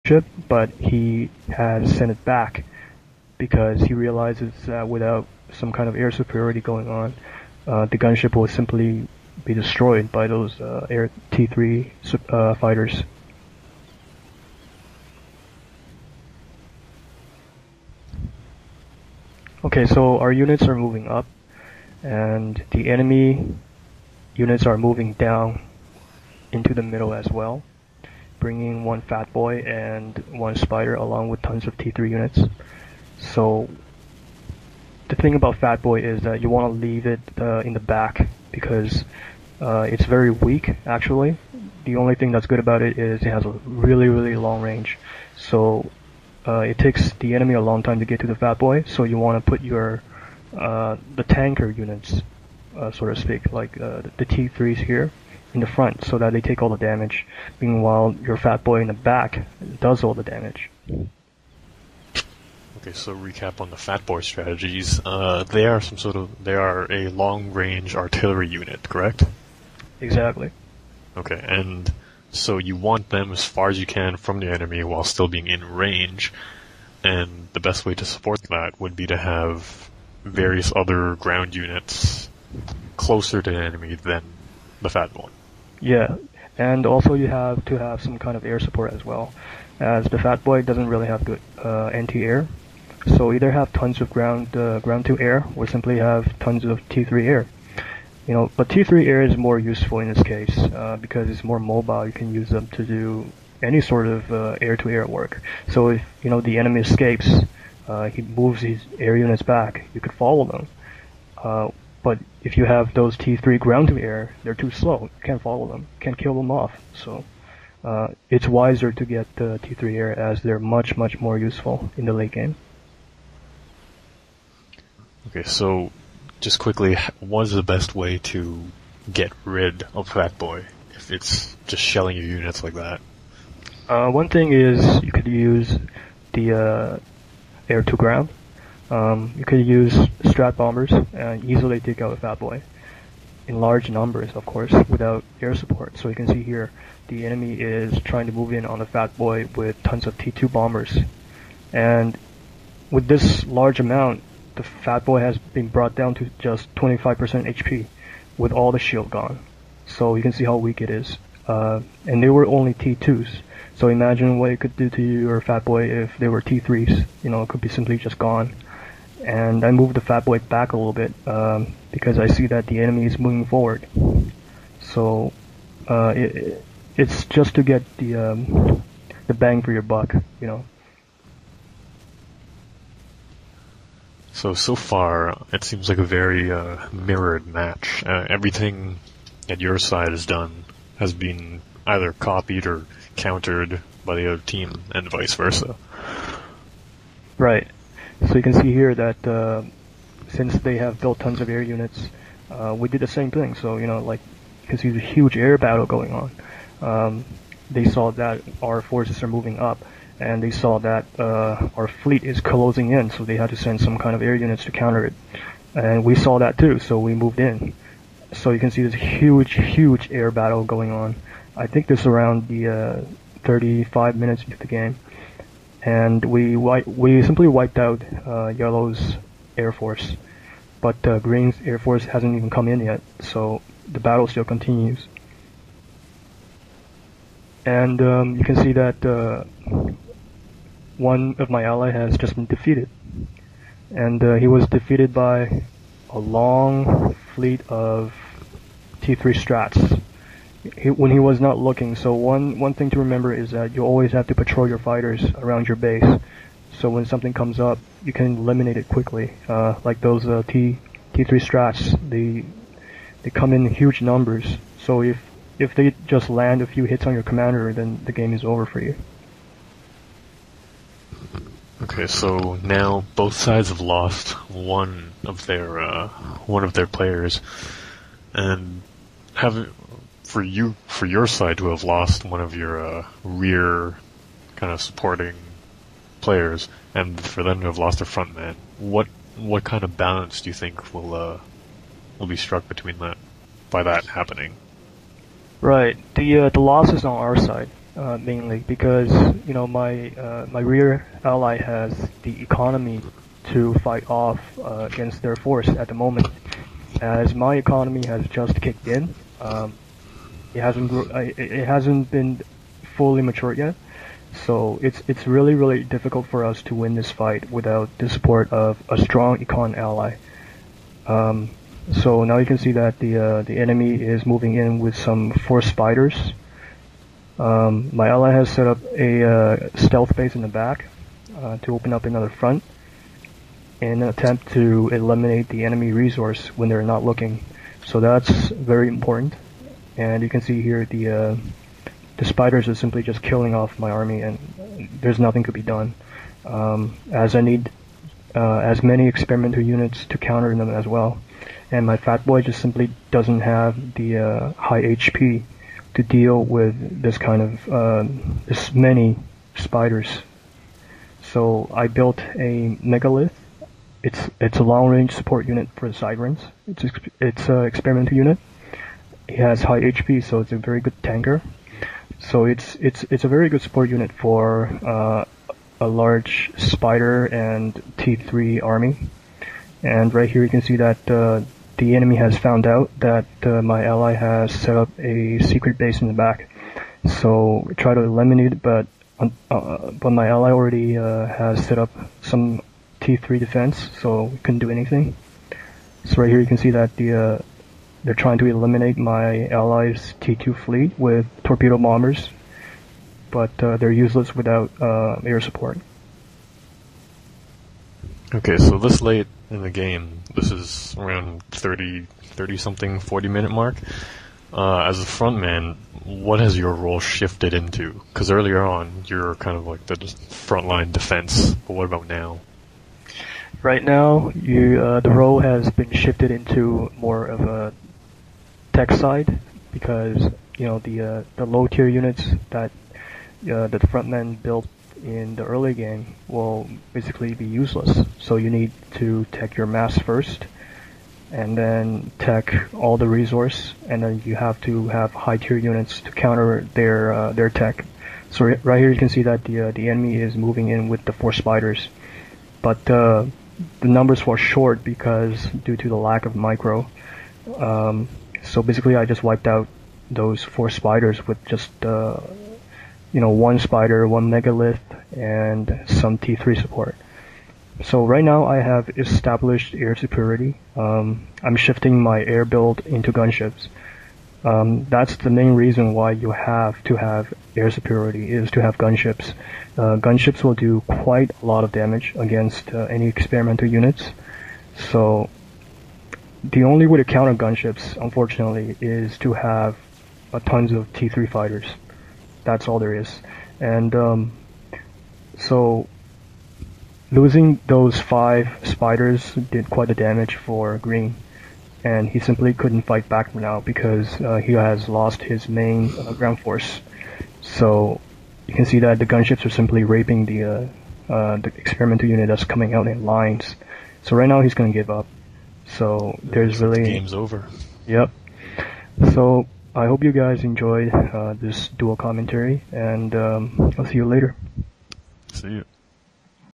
ship, but he has sent it back because he realizes that without some kind of air superiority going on, the gunship will simply be destroyed by those air T3 fighters. Okay, so our units are moving up, and the enemy units are moving down into the middle as well, bringing one fat boy and one spider along with tons of T3 units. So the thing about fat boy is that you want to leave it in the back because it's very weak actually. The only thing that's good about it is it has a really long range. So it takes the enemy a long time to get to the fat boy, so you want to put your the tanker units, so to speak, like the T3s here in the front, so that they take all the damage. Meanwhile, your fat boy in the back does all the damage. Okay, so recap on the fat boy strategies. They are a long-range artillery unit, correct? Exactly. Okay, and so you want them as far as you can from the enemy while still being in range, and the best way to support that would be to have various other ground units closer to the enemy than the fat one. Yeah, and also you have to have some kind of air support as well, as the fat boy doesn't really have good anti-air. So either have tons of ground to air, or simply have tons of T3 air. You know, but T3 air is more useful in this case because it's more mobile. You can use them to do any sort of air-to-air work. So if the enemy escapes, he moves his air units back. You could follow them. But if you have those T3 ground-to-air, they're too slow. You can't follow them. You can't kill them off. So it's wiser to get the T3 air as they're much more useful in the late game. Okay, so just quickly, what is the best way to get rid of Fat Boy if it's just shelling your units like that? One thing is you could use the air to ground. You could use strat bombers and easily take out a Fat Boy in large numbers, of course, without air support. So you can see here the enemy is trying to move in on the Fat Boy with tons of T2 bombers, and with this large amount, the Fat Boy has been brought down to just 25% HP with all the shield gone. So you can see how weak it is. And they were only T2s. So imagine what it could do to your Fat Boy if they were T3s. It could be simply just gone. And I moved the Fat Boy back a little bit because I see that the enemy is moving forward. So it's just to get the bang for your buck, So far, it seems like a very mirrored match. Everything that your side has done has been either copied or countered by the other team, and vice versa. Right. So you can see here that since they have built tons of air units, we did the same thing. So, like, you can see the huge air battle going on. They saw that our forces are moving up, and they saw that our fleet is closing in, so they had to send some kind of air units to counter it. And we saw that too, so we moved in. So you can see this huge air battle going on. I think this is around the 35 minutes into the game. And we simply wiped out Yellow's Air Force. But Green's Air Force hasn't even come in yet, so the battle still continues. And you can see that one of my ally has just been defeated. And he was defeated by a long fleet of T3 strats when he was not looking. So one thing to remember is that you always have to patrol your fighters around your base. So when something comes up, you can eliminate it quickly. Like those T3 strats, they come in huge numbers. So if they just land a few hits on your commander, then the game is over for you. Okay, so now both sides have lost one of their players, and for your side to have lost one of your rear kind of supporting players, and for them to have lost their front man, what kind of balance do you think will be struck between that by that happening? Right. The loss is on our side. mainly because my rear ally has the economy to fight off against their force at the moment. As my economy has just kicked in, it hasn't been fully matured yet. So it's really difficult for us to win this fight without the support of a strong econ ally. Um, so now you can see that the enemy is moving in with some force spiders. My ally has set up a stealth base in the back to open up another front in an attempt to eliminate the enemy resource when they're not looking. So that's very important. And you can see here the spiders are simply just killing off my army, and there's nothing to be done. As I need as many experimental units to counter them as well. And my fat boy just simply doesn't have the high HP to deal with this kind of this many spiders. So I built a megalith. It's a long range support unit for the Sigrins. It's an experimental unit. It has high HP, so it's a very good tanker. So it's a very good support unit for a large spider and T3 army. And right here you can see that the enemy has found out that my ally has set up a secret base in the back. So try to eliminate it, but my ally already has set up some T3 defense, so we couldn't do anything. So right here you can see that they're trying to eliminate my allies' T2 fleet with torpedo bombers, but they're useless without air support. Okay, so this late in the game, this is around 30 something, 40-minute mark. As a frontman, what has your role shifted into? Because earlier on, you're kind of like the frontline defense, but what about now? Right now, the role has been shifted into more of a tech side, because the low tier units that the frontmen built in the early game will basically be useless. So you need to tech your mass first, and then tech all the resource, and then you have to have high tier units to counter their tech. So right here you can see that the enemy is moving in with the 4 spiders, but the numbers fall short because due to the lack of micro. So basically I just wiped out those 4 spiders with just 1 spider, 1 megalith, and some T3 support. So right now I have established air superiority. I'm shifting my air build into gunships. That's the main reason why you have to have air superiority, is to have gunships. Gunships will do quite a lot of damage against any experimental units. So the only way to counter gunships, unfortunately, is to have tons of T3 fighters. That's all there is. And so losing those 5 spiders did quite a damage for Green, and he simply couldn't fight back now because he has lost his main ground force. So you can see that the gunships are simply raping the experimental unit that's coming out in lines. So right now he's going to give up. So there's really... The game's over. Yep. So I hope you guys enjoyed this dual commentary, and I'll see you later. See you.